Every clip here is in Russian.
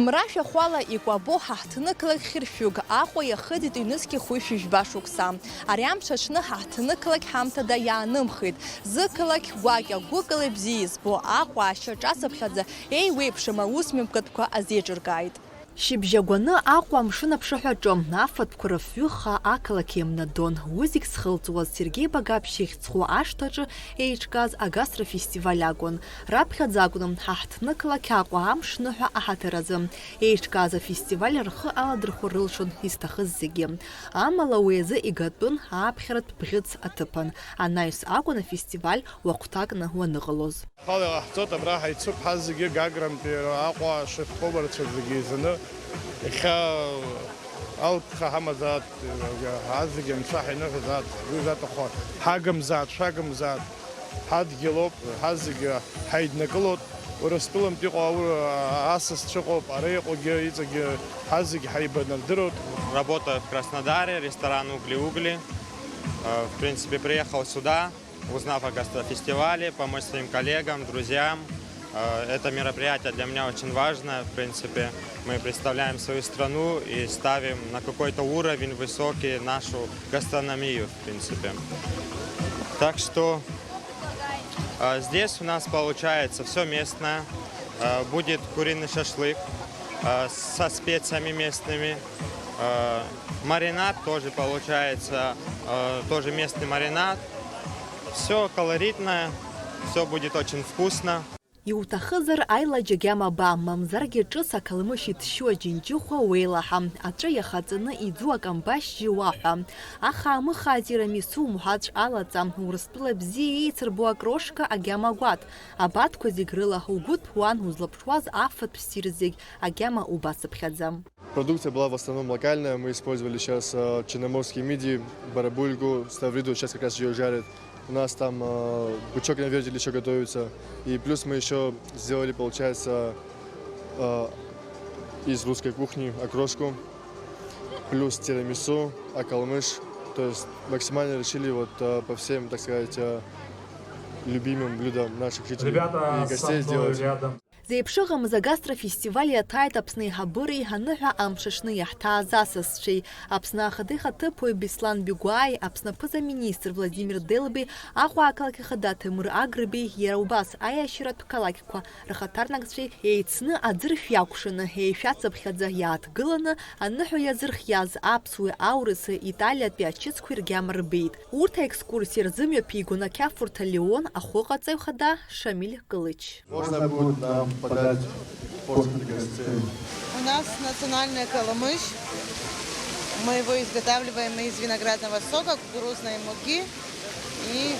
Мрашәа хәала икәабо ҳаҳҭнықалақь хьыршәыгә Аҟәа иахыҵит ҩнызқьи хәышәи жәба шықәса. Ари амш аҽны ҳаҳҭнықалақь ҳамҭада иаанымхеит. Зықалақь гәакьа гәыкала бзиа избо Аҟәа ашьаҿацыԥхьаӡа еиуеиԥшым аус мҩаԥгатәқәа азеиҿыркааит. Шьыбжьагәаны Аҟәа амшын аԥшаҳәаҿы афатәқәа рыфҩыха ақалақь еимнадон. Уи зегь зхылҵуаз Сергеи Багаԥшь ихьӡхәы ашҭаҿы еиҿкааз агастрфестиваль акәын. Раԥхьаӡа акәын ҳаҳҭнықалақь Аҟәа амшныҳәа аҳаҭыразы. Еиҿкааз афестиваль рхы аладырхәо рылшон изҭахыз зегьы. Амала уи азы игатәын аԥхьаратә бӷьыц аҭыԥан. Анаҩс акәын афестиваль уахәҭакны уаныҟалоз. Ҳала ҟаҳҵоит абра ҳаицуп ҳа зегьы Гагрантәи Аҟәа шеф-поварцәа зегьы еизаны. Иахьа алԥха ҳамазаат, ҳа зегьы анцәа ҳаиныҳәозаат, уи заҭаху ҳагымзаат, шәагымзаат, ҳадгьылоуп, ҳа зегьы ҳаиднакылоит. Урыстәылантә иҟоу асасцәа ыҟоуп, ара иҟоугьы иҵегьы ҳа зегьы ҳаибанардыруеит. Работаю в Краснодаре, ресторан «Угли-Угли». В принципе, приехал сюда, узнав о гастрофестивале, помочь своим коллегам, друзьям. Это мероприятие для меня очень важное. В принципе, мы представляем свою страну и ставим на какой-то уровень высокий нашу гастрономию, в принципе. Так что здесь у нас получается все местное. Будет куриный шашлык со специями местными. Маринад тоже получается, тоже местный маринад. Все колоритное, все будет очень вкусно. Иуҭахызар аилаџьагь амаба, мамзаргьы ҿыц акалмышь иҭшьу аџьынџьыхәа уеилаҳа, аҿы иахаҵаны иӡу акамбашьжьы уаҳәа. Аха-амыха атирамису мҳәаҵә алаҵа, Урыстәыла бзиа еицырбо акрошка агьама гәаҭ. Абатқәа зегь рыла угәы ҭәуан узлаԥшуаз афатә ссир зегь агьама убасыԥхьаӡа. Продукция была в основном локальная, мы использовали сейчас черноморские мидии, барабульгу, ставриду, сейчас как раз ее жарят. У нас там бычок на вертеле еще готовится. И плюс мы еще сделали, получается, из русской кухни окрошку, плюс тирамису, акалмыш. То есть максимально решили вот по всем, так сказать, любимым блюдам наших жителей и гостей сделать. Зеиԥшыҟамыз агастрофестиваль иаҭааит Аԥсны еиҳабыреи аныҳәа амшаҽны иаҳҭааз асасцәеи. Аԥсны ахадеиха ҭыԥуаҩ Беслан Бигәааи, Аԥсны аԥыза-министр Владимир Делбеи, Аҟәа ақалақь ахада Ҭемыр Агрбеи иара убас аиашьаратә қалақьқәа рхаҭарнакцәеи еицны аӡыршә иакәшаны еишәацыԥхьаӡа иааҭгыланы аныҳәа иазырхиаз аԥсуеи аурыси Италиатәи ачысқәеи ргьама рбеит. Урҭ аекскурсиа рзымҩаԥигон ақьафурҭа Леон ахәыҟаҵаҩ хада Шамиль Кылыч. Подать порции для гостей. У нас национальный каламыш. Мы его изготавливаем из виноградного сока, кукурузной муки и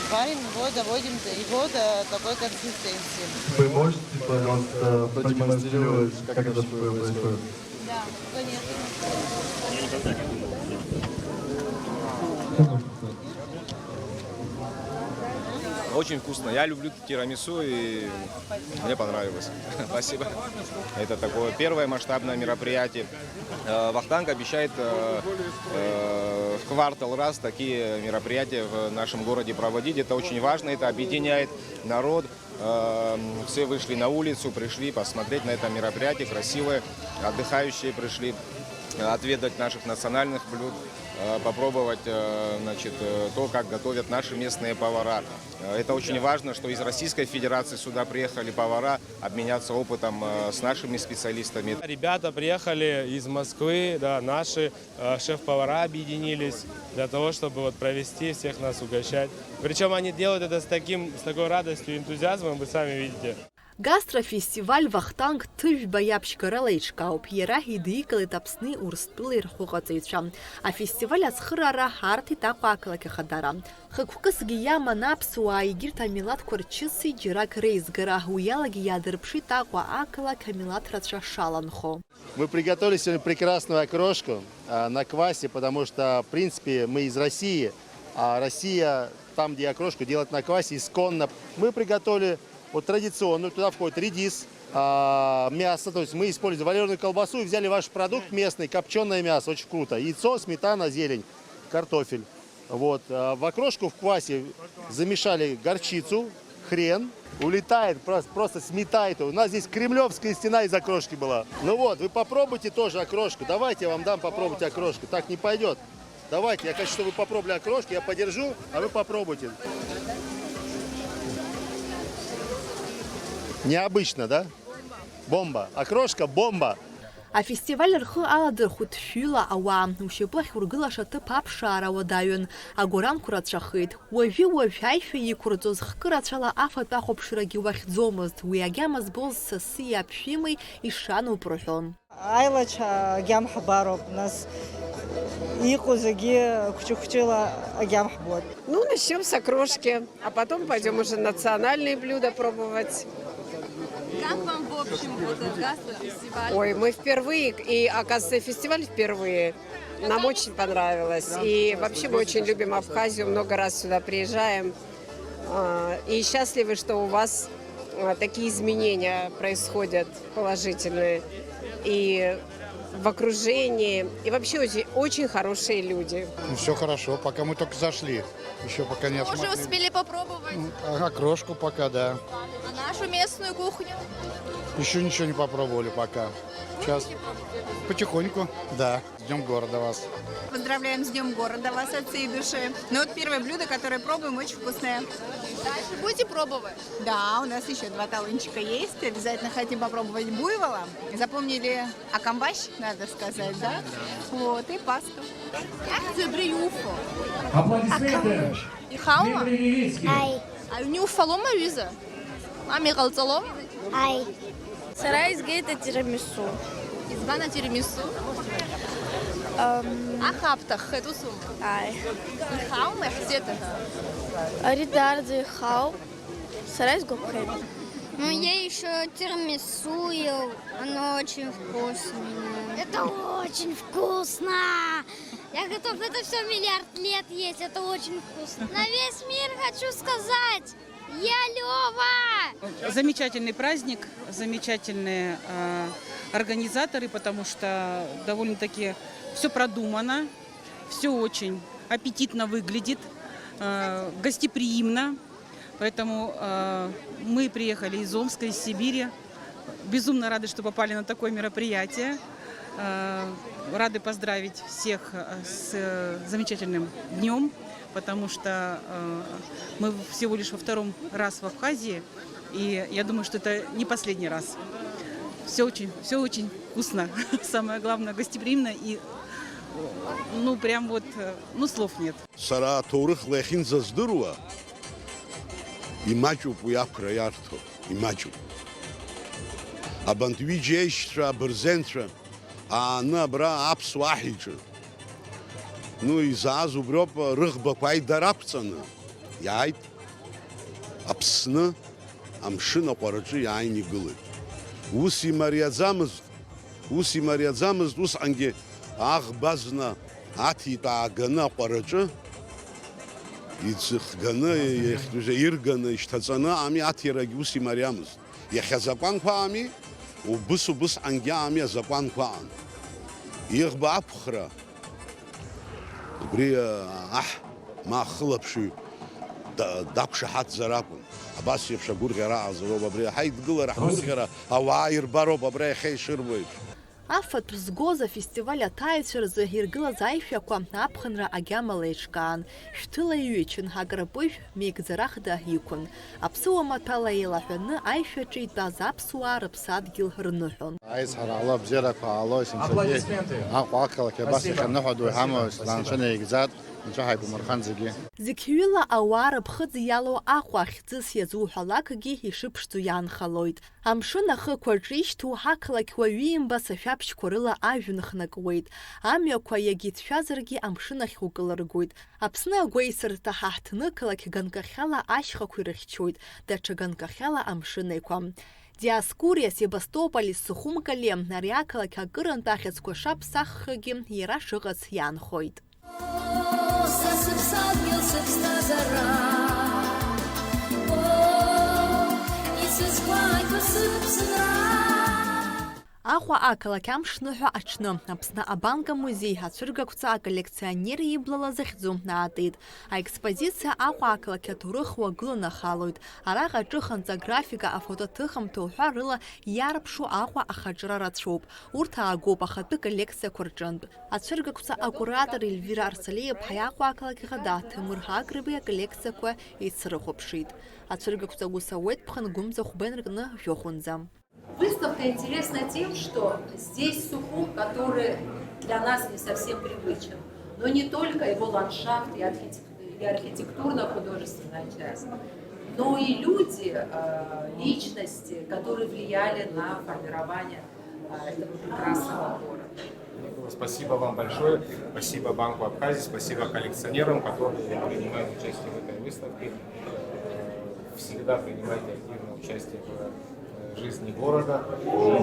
варим его, доводим его до такой консистенции. Вы можете, пожалуйста, продемонстрировать, как это происходит? Да, конечно. Очень вкусно. Я люблю тирамису, и мне понравилось. Спасибо. Это такое первое масштабное мероприятие. Вахтанг обещает в квартал раз такие мероприятия в нашем городе проводить. Это очень важно, это объединяет народ. Все вышли на улицу, пришли посмотреть на это мероприятие. Красивые, отдыхающие пришли отведать наших национальных блюд, попробовать, значит, то, как готовят наши местные повара. Это очень важно, что из Российской Федерации сюда приехали повара обменяться опытом с нашими специалистами. Ребята приехали из Москвы, да, наши шеф-повара объединились для того, чтобы вот провести, всех нас угощать. Причем они делают это с такой радостью и энтузиазмом, вы сами видите. Гастрофестиваль Вахтанг тыжәба иаԥшьгарала еиҿкаауп. Иара идикылеит Аԥсни Урыстәылеи рхәыҟаҵаҩцәа. Афестиваль ацхыраара ҳарҭеит Аҟәа ақалақь ахадара. Хықәкысгьы иаман аԥсуаа егьырҭ амилаҭқәа рчыси џьарак реизгара. Уи алагьы иаадырԥшит Аҟәа ақалақь амилаҭрацәа шаланхо. Мы приготовили сегодня прекрасную окрошку на квасе, потому что, в принципе, мы из России, а Россия, там, где окрошку делать на квасе, исконно. Мы приготовили вот традиционную, туда входит редис, мясо, то есть мы использовали вареную колбасу и взяли ваш продукт местный, копченое мясо, очень круто. Яйцо, сметана, зелень, картофель. Вот. В окрошку в квасе замешали горчицу, хрен. Улетает, просто сметает. У нас здесь кремлевская стена из окрошки была. Ну вот, вы попробуйте тоже окрошку. Давайте я вам дам попробовать окрошку. Так не пойдет. Давайте, я хочу, чтобы вы попробовали окрошку. Я подержу, а вы попробуйте. Необычно, да? Бомба. Окрошка бомба. Афестиваль рхы аладырхәит шәҩыла ауаа. Ушьапы ахьургылаша аҭыԥ аԥшаара уадаҩын. Агәаранқәа рацәахеит. Уажәы-уажә аишәа иқәырҵоз хкырацәала афатә ахәаԥшрагьы уахьӡомызт. Уи агьама збоз Сасиа Аԥшәымеи ишануп рҳәон. Аилача агьама ҳбароуп, нас иҟоу зегьы хәҷы-хәҷыла агьама ҳбоит. Ну, начнем с окрошки, а потом пойдем уже национальные блюда пробовать. Как вам в общем гастрофестиваль? Ой, мы впервые, и, оказывается, фестиваль впервые. Нам очень понравилось. И вообще мы очень любим Абхазию, много раз сюда приезжаем. И счастливы, что у вас такие изменения происходят положительные. И в окружении, и вообще очень, очень хорошие люди. Ну, все хорошо, пока мы только зашли. Еще пока не осмотрели. Уже успели попробовать? Окрошку пока, да. А нашу местную кухню? Еще ничего не попробовали пока. Сейчас потихоньку, да. С Днем города вас. Поздравляем с Днем города вас от всей души. Ну вот первое блюдо, которое пробуем, очень вкусное. Дальше будете пробовать? Да, у нас еще 2 талончика есть. Обязательно хотим попробовать буйвола. Запомнили акамбаш, надо сказать, да? Вот, и пасту. Аплодисменты. И хаума? Ай. А у него фалома виза? Ами галцалом? Ай. Сарай изгейта тирамису. Избана тирамису? Ахаптах, хэтусум. Ай. И хаума, хсета. Аридарды хау. Сарай изгопхед. Ну, я еще тирамису ел. Оно очень вкусное. Это очень вкусно. Я готов это все миллиард лет есть. Это очень вкусно. На весь мир хочу сказать. Я Лёва! Замечательный праздник, замечательные организаторы, потому что довольно-таки все продумано, все очень аппетитно выглядит, гостеприимно. Поэтому мы приехали из Омска, из Сибири. Безумно рады, что попали на такое мероприятие. Рады поздравить всех с замечательным днем, потому что мы всего лишь во 2-й раз в Абхазии, и я думаю, что это не последний раз. Все очень вкусно, самое главное, гостеприимно, и ну прям вот, ну слов нет. Сара торых лехин заздыруа, имачуп уяпкра ярто, имачуп. Абантвиджейштра, берзентра, а на бра апсвахиджа. Ну и заазу бропа рыхба пайдарапцана. Яйт, апсна, амшина параджи яйни гылы. Уси мариадзамыз, ус анге ахбазна атита агана параджи. Ицх гана, иргана, иштацана, ами атираги уси мариамыз. Яхязапан пами, убыс анге ами азапан пан. Ирба апхра. Брия ма хлопши дапшахат зарапун. Абас ефша гургера азроба брия хайд гылара гургера аваир бароба брия хейширбой. Афатә згоз афестиваль аҭаҩцәа рзы иргылаз аишәақәа аԥхынра агьамала еиҿкаан. Шәҭыла иҩычын, аграпыжә меигӡарахда иқәын. Аԥсыуа маҭәала еилаҳәаны аишәаҿы итәаз аԥсуаа рыԥсадгьыл рныҳәон. Аизҳара ала бзиарақәа ҟало, сымцагьы Аҟәа ақалақь абас иханыҳәадоу иҳамоу ланцәа неигӡат, нцәаҳа иԥумырхан зегьы. Зықьҩыла ауаа рыԥхыӡ иалоу Аҟәа хьӡыс иазуҳәалакгьы ишыԥшӡо иаанхалоит. Амшын ахықәа рҿишьҭу ҳақалақь уаҩимба сашәаԥшьқәа рыла ажәҩан хнакуеит. Амҩақәа иагьицәазаргьы амшын ахь укылыргоит. Аԥсны агәеисырҭа ҳаҳҭны қалақь ганкахьала ашьхақәа ирыхьчоит, даҽа ганкахьала амшын еиқәа. Диаскуриа, Себастополис, Сухумкали, ари ақалақь акырынтә ахьыӡқәа шаԥсаххагьы иара шыҟац иаанхоит. Аҟәа ақалақь амшныҳәа аҽны Аԥсны абанк амузеи ацәыргақәҵа аколлекционер иблала захьӡу наатит. Аекспозициа Аҟәа ақалақь аҭоурых уагыланахалоит. Араҟа аҿыханҵа аграфика, афотоҭыхымҭа уҳәа рыла иарԥшу Аҟәа ахаҿра рацәоуп. Урҭ аагоуп ахатәы коллекциақәа рҿынтә. Ацәыргақәҵа акуратор Ельвира Арсалиеԥҳа Аҟәа ақалақь Ӷада Ҭемыр Агрбеи аколлекциақәа еицырхәаԥшит. Ацәыргақәҵа ус ауеит Ԥхынгәымӡа Хәбен рҟны жәохәынӡа. Выставка интересна тем, что здесь Сухум, который для нас не совсем привычен, но не только его ландшафт и архитектурно-художественная часть, но и люди, личности, которые влияли на формирование этого прекрасного города. Спасибо вам большое, спасибо Банку Абхазии, спасибо коллекционерам, которые принимают участие в этой выставке. Всегда принимайте активное участие в жизни города.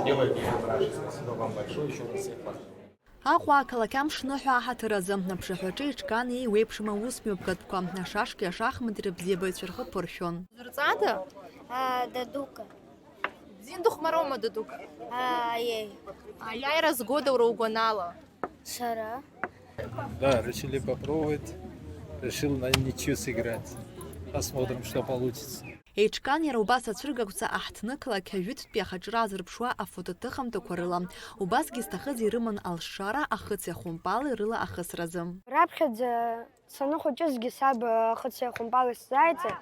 Делайте это дальше. Спасибо вам большое, еще раз всех поздравляю. Аҟәа ақалақь амшныҳәа аҳаҭыразы аԥшаҳәаҿы иҿкан еиуеиԥшым аусмҩаԥгатәқәа, ашашки ашахмати рыбзиабаҩцәа рхы ԥыршәон. Зурҵада? Дадука. Бзиан дыхәмароума, дадука? Ей. Аиааира згода уара угәанала? Сара. Да, решили попробовать. Решил на ничью сыграть. Посмотрим, что получится. Еиҿкан иара убас ацәыргақәҵа аҳҭны қалақь ажәытәтәи ахаҿра азырԥшуа афотоҭыхымҭақәа рыла. Убасгьы зҭахыз ирыман алшара, ахыци ахәымпали рыла ахысразы. Раԥхьаӡа саныхәыҷызгьы саб ахыци ахәымпали сзааиҵа,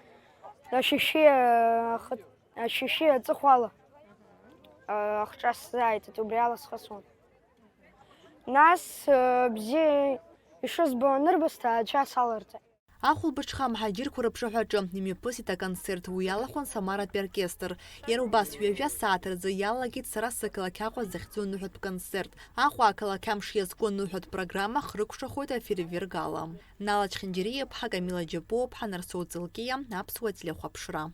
ашьышьи аҵыхәала ахҿа сзааиҵеит, убри ала схысуан. Нас бзиа ишызбо анырбысҭа ацәа салырҵеит. Ахәылбыҽха амҳаџьырқәа рыԥшаҳәаҿы имҩаԥысит аконцерт, уи иалахәын Самаратәи оркестр. Иара убас ҩажәа сааҭ рзы иалагеит Сара сықалақь Аҟәа захьӡу ныҳәатә концерт. Аҟәа ақалақь амш иазку ныҳәатә программа хрыкәшахоит афейерверк ала. Нала Чхьынџьариаԥҳа, Камила Џьапуаԥҳа, Нарсоу Ҵылкиа, Аԥсуа телехәаԥшра.